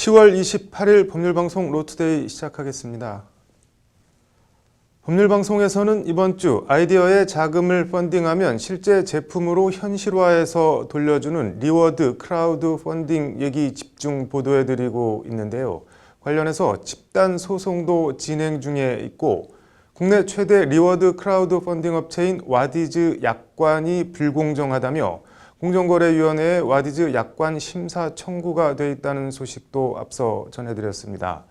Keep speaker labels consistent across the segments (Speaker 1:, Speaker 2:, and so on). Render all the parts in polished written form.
Speaker 1: 10월 28일 법률방송 로투데이 시작하겠습니다. 법률방송에서는 이번 주 아이디어의 자금을 펀딩하면 실제 제품으로 현실화해서 돌려주는 리워드 크라우드 펀딩 얘기 집중 보도해드리고 있는데요. 관련해서 집단 소송도 진행 중에 있고 국내 최대 리워드 크라우드 펀딩 업체인 와디즈 약관이 불공정하다며 공정거래위원회에 와디즈 약관 심사 청구가 돼 있다는 소식도 앞서 전해드렸습니다.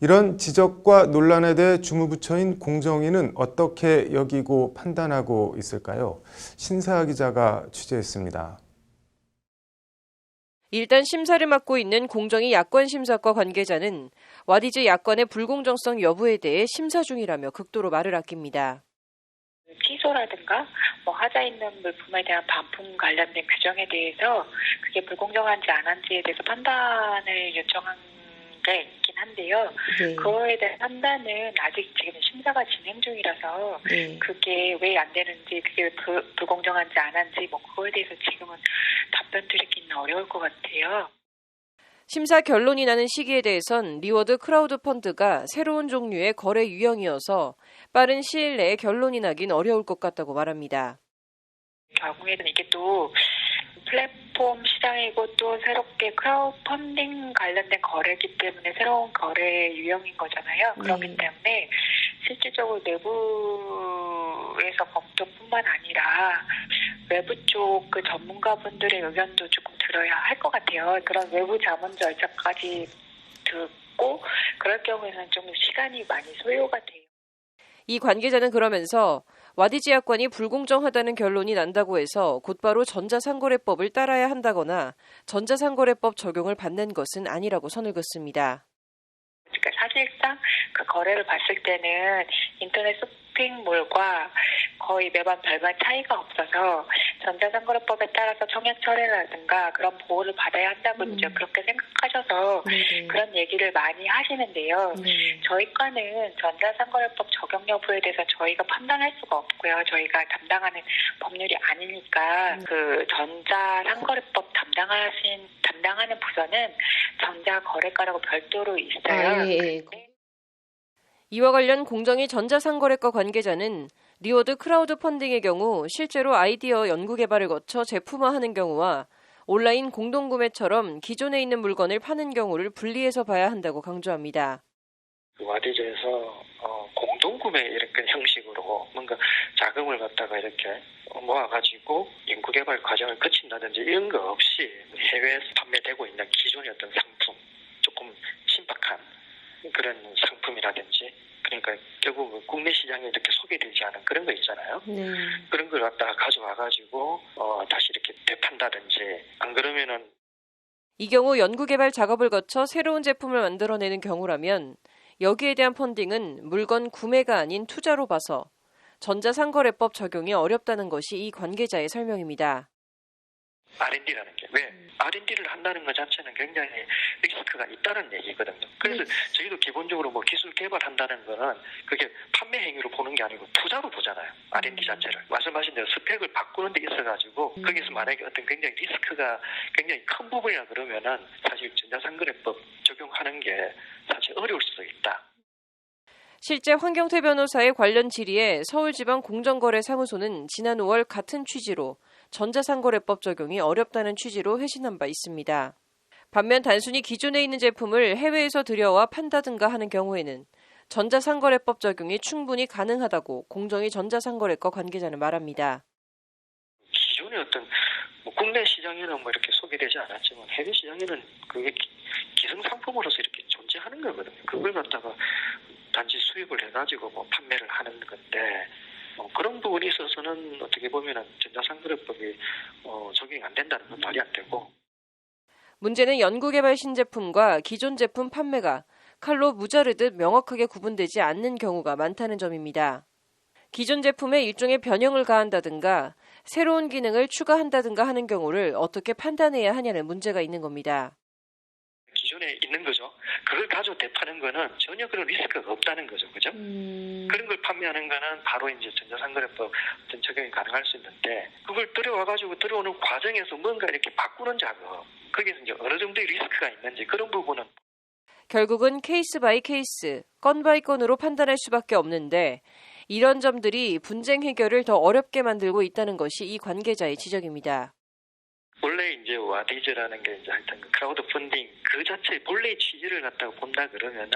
Speaker 1: 이런 지적과 논란에 대해 주무부처인 공정위는 어떻게 여기고 판단하고 있을까요? 신사아 기자가 취재했습니다.
Speaker 2: 일단 심사를 맡고 있는 공정위 약관심사과 관계자는 와디즈 약관의 불공정성 여부에 대해 심사 중이라며 극도로 말을 아낍니다.
Speaker 3: 취소라든가 하자 있는 물품에 대한 반품 관련된 규정에 대해서 그게 불공정한지 안 한지에 대해서 판단을 요청한 게 있긴 한데요.
Speaker 2: 네.
Speaker 3: 그거에 대한 판단은 아직 지금 심사가 진행 중이라서 그게 왜 안 되는지, 그게 불공정한지 안 한지 그거에 대해서 지금은 답변 드리기는 어려울 것 같아요.
Speaker 2: 심사 결론이 나는 시기에 대해선 리워드 크라우드 펀드가 새로운 종류의 거래 유형이어서 빠른 시일 내에 결론이 나긴 어려울 것 같다고 말합니다.
Speaker 3: 결국에는 이게 또 플랫폼 시장이고 또 새롭게 크라우드 펀딩 관련된 거래이기 때문에 새로운 거래 유형인 거잖아요. 그렇기 때문에 실질적으로 내부에서 검토뿐만 아니라 외부 쪽 그 전문가분들의 의견도 조금 들어야 할 것 같아요. 그런 외부 자문 절차까지 듣고 그럴 경우에는 좀 시간이 많이 소요가 돼요.
Speaker 2: 이 관계자는 그러면서 와디즈 약관이 불공정하다는 결론이 난다고 해서 곧바로 전자상거래법을 따라야 한다거나 전자상거래법 적용을 받는 것은 아니라고 선을 긋습니다.
Speaker 3: 그러니까 사실상 그 거래를 봤을 때는 인터넷 쇼핑몰과 거의 매번 별반 차이가 없어서 전자상거래법에 따라서 청약 철회라든가 그런 보호를 받아야 한다고 이제 그렇게 생각하셔서 그런 얘기를 많이 하시는데요. 저희 과는 전자상거래법 적용 여부에 대해서 저희가 판단할 수가 없고요. 저희가 담당하는 법률이 아니니까 그 전자상거래법 담당하는 부서는 전자거래과라고 별도로 있어요.
Speaker 2: 이와 관련 공정위 전자상거래과 관계자는 리워드 크라우드 펀딩의 경우 실제로 아이디어 연구개발을 거쳐 제품화하는 경우와 온라인 공동구매처럼 기존에 있는 물건을 파는 경우를 분리해서 봐야 한다고 강조합니다.
Speaker 4: 와디즈에서 공동구매 이렇게 형식으로 뭔가 자금을 갖다가 이렇게 모아가지고 연구개발 과정을 거친다든지 이런 거 없이 해외에서 판매되고 있는 기존의 어떤 상품, 조금 신박한 그런 상품이라든지, 그러니까 결국 국내 시장에 이렇게 소개되지 않은 그런 거 있잖아요. 그런 걸 갖다가 가져와가지고 다시 이렇게 되판다든지, 안 그러면은
Speaker 2: 이 경우 연구개발 작업을 거쳐 새로운 제품을 만들어내는 경우라면 여기에 대한 펀딩은 물건 구매가 아닌 투자로 봐서 전자상거래법 적용이 어렵다는 것이 이 관계자의 설명입니다.
Speaker 4: R&D라는 게 왜 R&D를 한다는 것 자체는 굉장히 리스크가 있다는 얘기거든요. 그래서 저희도 기본적으로 기술 개발한다는 거는 그게 판매 행위로 보는 게 아니고 투자로 보잖아요. R&D 자체를. 말씀하신 대로 스펙을 바꾸는 데 있어가지고 거기서 만약에 어떤 굉장히 리스크가 굉장히 큰 부분이라 그러면은 사실 전자상거래법 적용하는 게 사실 어려울 수도 있다.
Speaker 2: 실제 황경태 변호사의 관련 질의에 서울지방공정거래사무소는 지난 5월 같은 취지로 전자상거래법 적용이 어렵다는 취지로 회신한 바 있습니다. 반면 단순히 기존에 있는 제품을 해외에서 들여와 판다든가 하는 경우에는 전자상거래법 적용이 충분히 가능하다고 공정위 전자상거래과 관계자는 말합니다.
Speaker 4: 기존의 어떤 국내 시장에는 이렇게 소개되지 않았지만 해외 시장에는 그게 기성 상품으로서 이렇게 존재하는 거거든요. 그걸 갖다가 단지 수입을 해가지고 판매를 하는 건데 그런 부분에 있어서는 어떻게 보면은 전자상거래법이 적용이 안 된다는 건 말이 안 되고.
Speaker 2: 문제는 연구개발 신제품과 기존 제품 판매가 칼로 무자르듯 명확하게 구분되지 않는 경우가 많다는 점입니다. 기존 제품에 일종의 변형을 가한다든가 새로운 기능을 추가한다든가 하는 경우를 어떻게 판단해야 하냐는 문제가 있는 겁니다.
Speaker 4: 기존에 있는 거죠. 그걸 가지고 대파는 거는 전혀 그런 리스크가 없다는 거죠. 그죠? 그런 걸 판매하는 거는 바로 이제 전자상거래법 어떤 적용이 가능할 수 있는데, 그걸 들여와가지고 들어오는 과정에서 뭔가 이렇게 바꾸는 작업, 거기서 이제 어느 정도의 리스크가 있는지 그런 부분은
Speaker 2: 결국은 케이스 바이 케이스, 건 바이 건으로 판단할 수밖에 없는데 이런 점들이 분쟁 해결을 더 어렵게 만들고 있다는 것이 이 관계자의 지적입니다.
Speaker 4: 원래 이제 와디즈라는 게 이제 하여튼 크라우드 펀딩 그 자체의 본래의 취지를 갖다가 본다 그러면은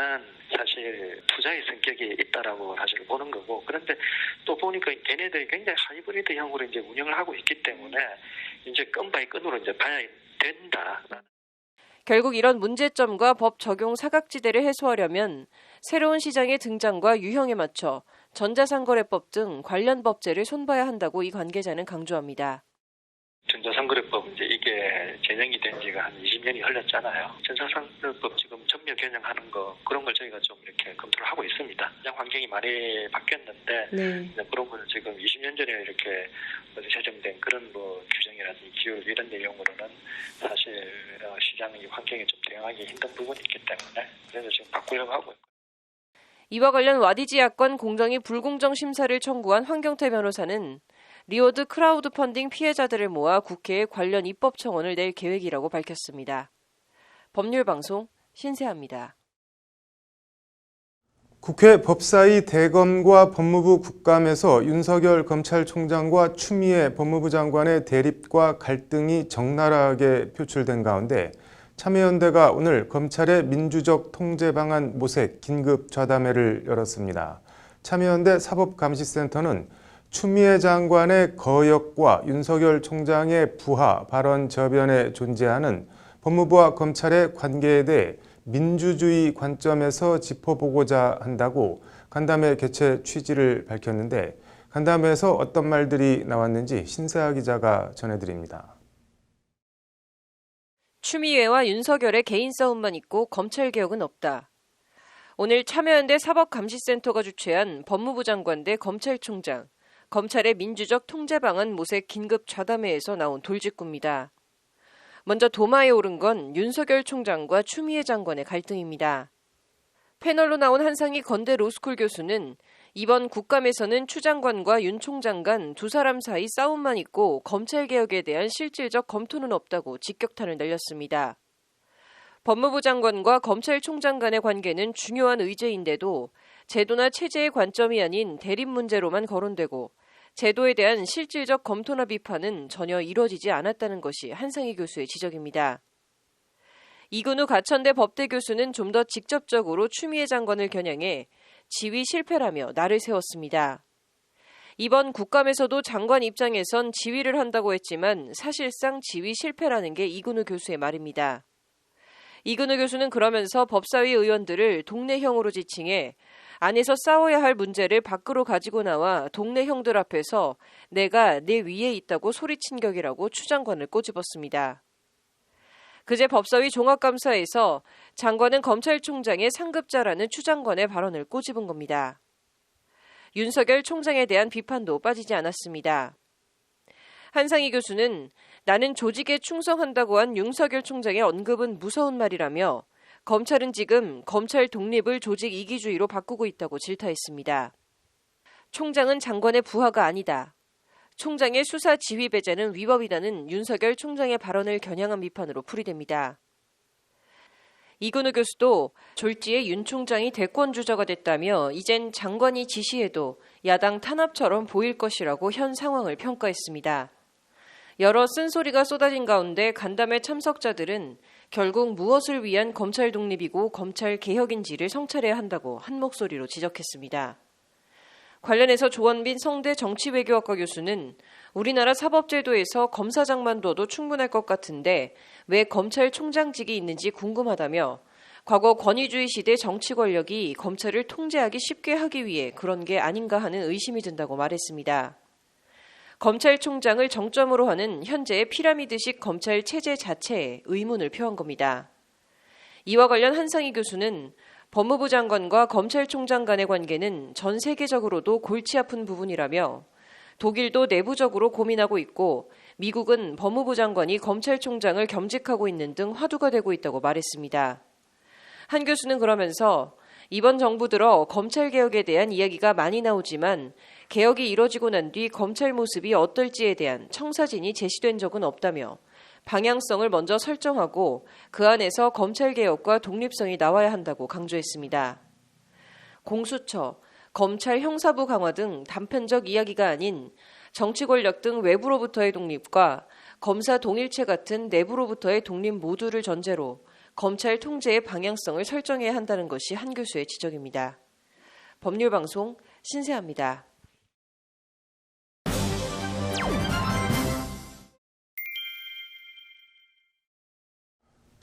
Speaker 4: 사실 투자의 성격이 있다라고 사실 보는 거고, 그런데 또 보니까 걔네들이 굉장히 하이브리드형으로 이제 운영을 하고 있기 때문에 이제 건 바이 건으로 이제 봐야 된다.
Speaker 2: 결국 이런 문제점과 법 적용 사각지대를 해소하려면 새로운 시장의 등장과 유형에 맞춰 전자상거래법 등 관련 법제를 손봐야 한다고 이 관계자는 강조합니다.
Speaker 4: 전자상거래법 이제 이게 제정이 된 지가 한 20년이 흘렀잖아요. 전자상거래법 지금 전면 개정하는 거 그런 걸 저희가 좀 이렇게 검토를 하고 있습니다. 시장 환경이 많이 바뀌었는데 그런 거는 지금 20년 전에 이렇게 제정된 그런 뭐 규정이라든지 기율 이런 내용으로는 사실 시장의 환경에 좀 대응하기 힘든 부분이 있기 때문에 그래서 지금 바꾸려고 하고 있고.
Speaker 2: 이와 관련 와디즈 야건 공정위 불공정 심사를 청구한 황경태 변호사는 리워드 크라우드 펀딩 피해자들을 모아 국회에 관련 입법 청원을 낼 계획이라고 밝혔습니다. 법률방송 신세아입니다.
Speaker 1: 국회 법사위 대검과 법무부 국감에서 윤석열 검찰총장과 추미애 법무부 장관의 대립과 갈등이 적나라하게 표출된 가운데 참여연대가 오늘 검찰의 민주적 통제 방안 모색 긴급 좌담회를 열었습니다. 참여연대 사법감시센터는 추미애 장관의 거역과 윤석열 총장의 부하 발언 저변에 존재하는 법무부와 검찰의 관계에 대해 민주주의 관점에서 짚어보고자 한다고 간담회 개최 취지를 밝혔는데, 간담회에서 어떤 말들이 나왔는지 신세아 기자가 전해드립니다.
Speaker 2: 추미애와 윤석열의 개인 싸움만 있고 검찰개혁은 없다. 오늘 참여연대 사법감시센터가 주최한 법무부 장관 대 검찰총장, 검찰의 민주적 통제 방안 모색 긴급 좌담회에서 나온 돌직구입니다. 먼저 도마에 오른 건 윤석열 총장과 추미애 장관의 갈등입니다. 패널로 나온 한상희 건대 로스쿨 교수는 이번 국감에서는 추 장관과 윤 총장 간 두 사람 사이 싸움만 있고 검찰개혁에 대한 실질적 검토는 없다고 직격탄을 날렸습니다. 법무부 장관과 검찰총장 간의 관계는 중요한 의제인데도 제도나 체제의 관점이 아닌 대립 문제로만 거론되고 제도에 대한 실질적 검토나 비판은 전혀 이루어지지 않았다는 것이 한상희 교수의 지적입니다. 이근우 가천대 법대 교수는 좀 더 직접적으로 추미애 장관을 겨냥해 지위 실패라며 날을 세웠습니다. 이번 국감에서도 장관 입장에선 지휘를 한다고 했지만 사실상 지휘 실패라는 게 이근우 교수의 말입니다. 이근우 교수는 그러면서 법사위 의원들을 동네형으로 지칭해 안에서 싸워야 할 문제를 밖으로 가지고 나와 동네 형들 앞에서 내가 내 위에 있다고 소리친 격이라고 추 장관을 꼬집었습니다. 그제 법사위 종합감사에서 장관은 검찰총장의 상급자라는 추 장관의 발언을 꼬집은 겁니다. 윤석열 총장에 대한 비판도 빠지지 않았습니다. 한상희 교수는 나는 조직에 충성한다고 한 윤석열 총장의 언급은 무서운 말이라며 검찰은 지금 검찰 독립을 조직 이기주의로 바꾸고 있다고 질타했습니다. 총장은 장관의 부하가 아니다. 총장의 수사 지휘 배제는 위법이라는 윤석열 총장의 발언을 겨냥한 비판으로 풀이됩니다. 이근우 교수도 졸지에 윤 총장이 대권 주자가 됐다며 이젠 장관이 지시해도 야당 탄압처럼 보일 것이라고 현 상황을 평가했습니다. 여러 쓴소리가 쏟아진 가운데 간담회 참석자들은 결국 무엇을 위한 검찰 독립이고 검찰 개혁인지를 성찰해야 한다고 한 목소리로 지적했습니다. 관련해서 조원빈 성대 정치외교학과 교수는 우리나라 사법제도에서 검사장만 둬도 충분할 것 같은데 왜 검찰총장직이 있는지 궁금하다며 과거 권위주의 시대 정치 권력이 검찰을 통제하기 쉽게 하기 위해 그런 게 아닌가 하는 의심이 든다고 말했습니다. 검찰총장을 정점으로 하는 현재의 피라미드식 검찰 체제 자체에 의문을 표한 겁니다. 이와 관련 한상희 교수는 법무부 장관과 검찰총장 간의 관계는 전 세계적으로도 골치 아픈 부분이라며 독일도 내부적으로 고민하고 있고 미국은 법무부 장관이 검찰총장을 겸직하고 있는 등 화두가 되고 있다고 말했습니다. 한 교수는 그러면서 이번 정부 들어 검찰개혁에 대한 이야기가 많이 나오지만 개혁이 이뤄지고 난 뒤 검찰 모습이 어떨지에 대한 청사진이 제시된 적은 없다며 방향성을 먼저 설정하고 그 안에서 검찰개혁과 독립성이 나와야 한다고 강조했습니다. 공수처, 검찰 형사부 강화 등 단편적 이야기가 아닌 정치 권력 등 외부로부터의 독립과 검사 동일체 같은 내부로부터의 독립 모두를 전제로 검찰 통제의 방향성을 설정해야 한다는 것이 한 교수의 지적입니다. 법률방송 신세아입니다.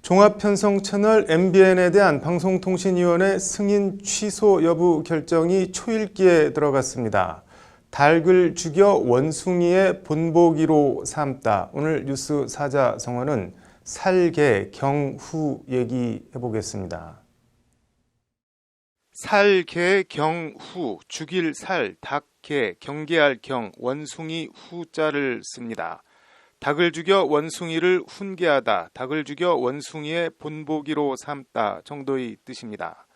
Speaker 1: 종합편성 채널 MBN에 대한 방송통신위원회 승인 취소 여부 결정이 초읽기에 들어갔습니다. 닭을 죽여 원숭이의 본보기로 삼다. 오늘 뉴스 사자성어는 살개 경후 얘기해보겠습니다. 살개 경후, 죽일 살, 닭개, 경계할 경, 원숭이 후자를 씁니다. 닭을 죽여 원숭이를 훈계하다, 닭을 죽여 원숭이의 본보기로 삼다 정도의 뜻입니다.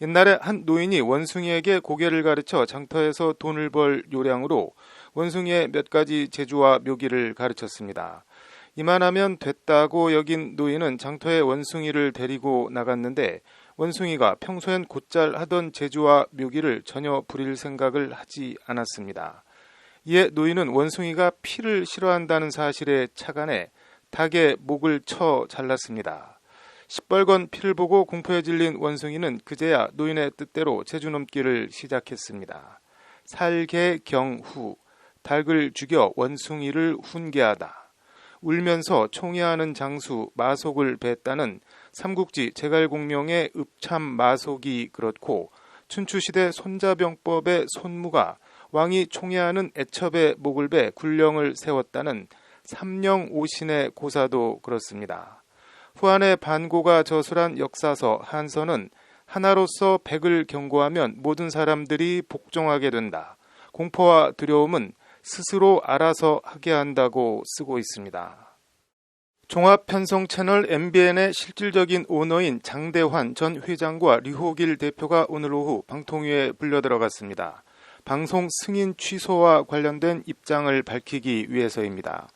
Speaker 1: 옛날에 한 노인이 원숭이에게 고개를 가르쳐 장터에서 돈을 벌 요량으로 원숭이의 몇 가지 재주와 묘기를 가르쳤습니다. 이만하면 됐다고 여긴 노인은 장터에 원숭이를 데리고 나갔는데 원숭이가 평소엔 곧잘 하던 재주와 묘기를 전혀 부릴 생각을 하지 않았습니다. 이에 노인은 원숭이가 피를 싫어한다는 사실에 착안해 닭의 목을 쳐 잘랐습니다. 시뻘건 피를 보고 공포에 질린 원숭이는 그제야 노인의 뜻대로 재주넘기를 시작했습니다. 살개경후, 닭을 죽여 원숭이를 훈계하다. 울면서 총애하는 장수 마속을 뱄다는 삼국지 제갈공명의 읍참 마속이 그렇고 춘추시대 손자병법의 손무가 왕이 총애하는 애첩의 목을 베 굴령을 세웠다는 삼령오신의 고사도 그렇습니다. 후한의 반고가 저술한 역사서 한서는 하나로서 백을 경고하면 모든 사람들이 복종하게 된다. 공포와 두려움은 스스로 알아서 하게 한다고 쓰고 있습니다. 종합편성 채널 MBN의 실질적인 오너인 장대환 전 회장과 류호길 대표가 오늘 오후 방통위에 불려들어갔습니다. 방송 승인 취소와 관련된 입장을 밝히기 위해서입니다.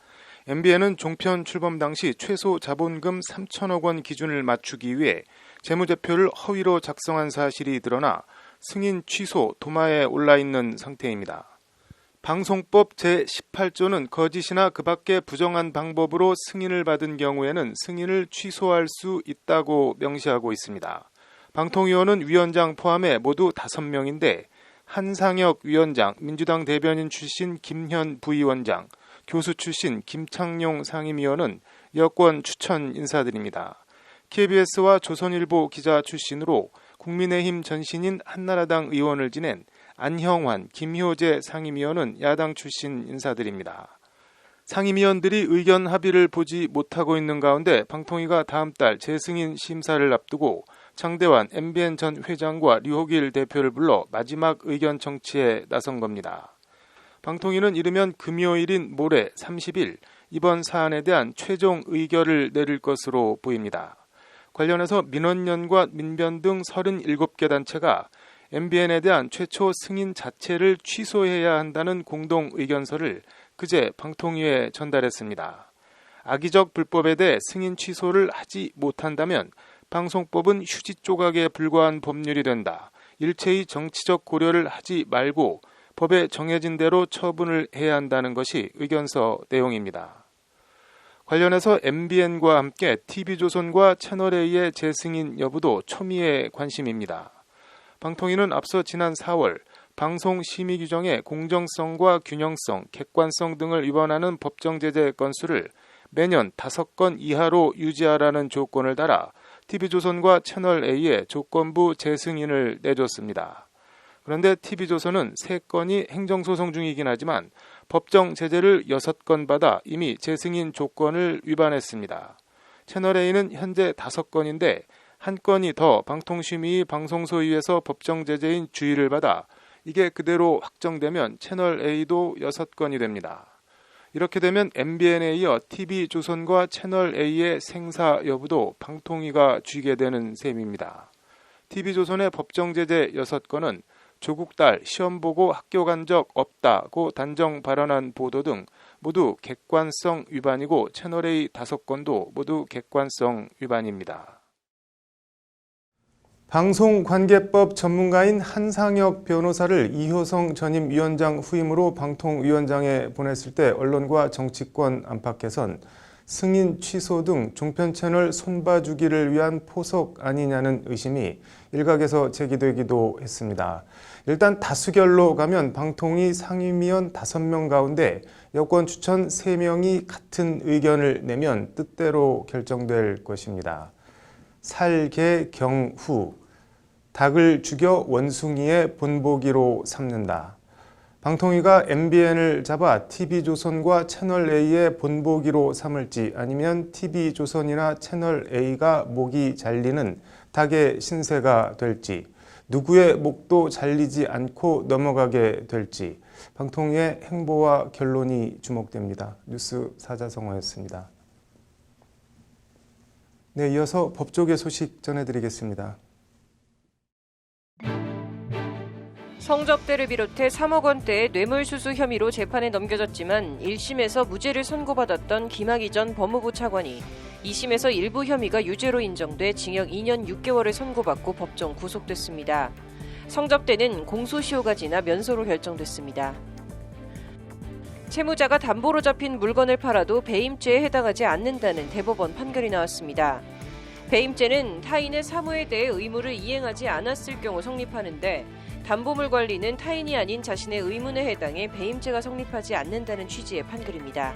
Speaker 1: MBN은 종편 출범 당시 최소 자본금 3천억 원 기준을 맞추기 위해 재무제표를 허위로 작성한 사실이 드러나 승인 취소 도마에 올라있는 상태입니다. 방송법 제18조는 거짓이나 그 밖의 부정한 방법으로 승인을 받은 경우에는 승인을 취소할 수 있다고 명시하고 있습니다. 방통위원은 위원장 포함해 모두 5명인데 한상혁 위원장, 민주당 대변인 출신 김현 부위원장, 교수 출신 김창룡 상임위원은 여권 추천 인사드립니다. KBS와 조선일보 기자 출신으로 국민의힘 전신인 한나라당 의원을 지낸 안형환, 김효재 상임위원은 야당 출신 인사드립니다. 상임위원들이 의견 합의를 보지 못하고 있는 가운데 방통위가 다음 달 재승인 심사를 앞두고 장대환 MBN 전 회장과 류호길 대표를 불러 마지막 의견 청취에 나선 겁니다. 방통위는 이르면 금요일인 모레 30일 이번 사안에 대한 최종 의결을 내릴 것으로 보입니다. 관련해서 민원연과 민변 등 37개 단체가 MBN에 대한 최초 승인 자체를 취소해야 한다는 공동 의견서를 그제 방통위에 전달했습니다. 악의적 불법에 대해 승인 취소를 하지 못한다면 방송법은 휴지 조각에 불과한 법률이 된다. 일체의 정치적 고려를 하지 말고 법에 정해진 대로 처분을 해야 한다는 것이 의견서 내용입니다. 관련해서 MBN과 함께 TV조선과 채널A의 재승인 여부도 초미의 관심입니다. 방통위는 앞서 지난 4월 방송 심의 규정의 공정성과 균형성, 객관성 등을 위반하는 법정 제재 건수를 매년 5건 이하로 유지하라는 조건을 달아 TV조선과 채널A의 조건부 재승인을 내줬습니다. 그런데 TV조선은 3건이 행정소송 중이긴 하지만 법정 제재를 6건 받아 이미 재승인 조건을 위반했습니다. 채널A는 현재 5건인데 한 건이 더 방통심의 방송소위에서 법정 제재인 주의를 받아 이게 그대로 확정되면 채널A도 6건이 됩니다. 이렇게 되면 MBN에 이어 TV조선과 채널A의 생사 여부도 방통위가 쥐게 되는 셈입니다. TV조선의 법정 제재 6건은 조국 딸 시험 보고 학교 간 적 없다고 단정 발언한 보도 등 모두 객관성 위반이고 채널A 5건도 모두 객관성 위반입니다. 방송관계법 전문가인 한상혁 변호사를 이효성 전임 위원장 후임으로 방통위원장에 보냈을 때 언론과 정치권 안팎에선 승인 취소 등 종편 채널 손봐주기를 위한 포석 아니냐는 의심이 일각에서 제기되기도 했습니다. 일단 다수결로 가면 방통위 상임위원 5명 가운데 여권 추천 3명이 같은 의견을 내면 뜻대로 결정될 것입니다. 살개경후, 닭을 죽여 원숭이의 본보기로 삼는다. 방통위가 MBN을 잡아 TV조선과 채널A의 본보기로 삼을지 아니면 TV조선이나 채널A가 목이 잘리는 닭의 신세가 될지, 누구의 목도 잘리지 않고 넘어가게 될지 방통위의 행보와 결론이 주목됩니다. 뉴스 사자성어였습니다. 네, 이어서 법조계 소식 전해드리겠습니다.
Speaker 2: 성접대를 비롯해 3억 원대의 뇌물수수 혐의로 재판에 넘겨졌지만 1심에서 무죄를 선고받았던 김학의 전 법무부 차관이 2심에서 일부 혐의가 유죄로 인정돼 징역 2년 6개월을 선고받고 법정 구속됐습니다. 성접대는 공소시효가 지나 면소로 결정됐습니다. 채무자가 담보로 잡힌 물건을 팔아도 배임죄에 해당하지 않는다는 대법원 판결이 나왔습니다. 배임죄는 타인의 사무에 대해 의무를 이행하지 않았을 경우 성립하는데 담보물 관리는 타인이 아닌 자신의 의문에 해당해 배임죄가 성립하지 않는다는 취지의 판결입니다.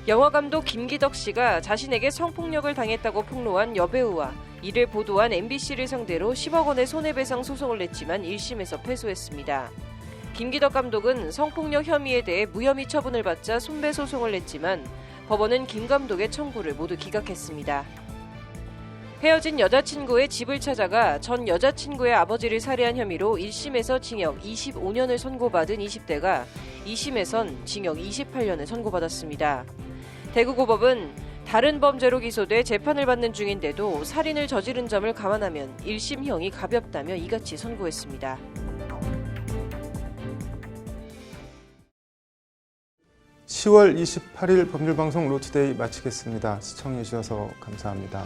Speaker 2: 영화감독 김기덕 씨가 자신에게 성폭력을 당했다고 폭로한 여배우와 이를 보도한 MBC를 상대로 10억 원의 손해배상 소송을 냈지만 1심에서 패소했습니다. 김기덕 감독은 성폭력 혐의에 대해 무혐의 처분을 받자 손배소송을 냈지만 법원은 김 감독의 청구를 모두 기각했습니다. 헤어진 여자친구의 집을 찾아가 전 여자친구의 아버지를 살해한 혐의로 1심에서 징역 25년을 선고받은 20대가 2심에선 징역 28년을 선고받았습니다. 대구고법은 다른 범죄로 기소돼 재판을 받는 중인데도 살인을 저지른 점을 감안하면 1심형이 가볍다며 이같이 선고했습니다.
Speaker 1: (10월 28일) 법률방송 로투데이 마치겠습니다. 시청해주셔서 감사합니다.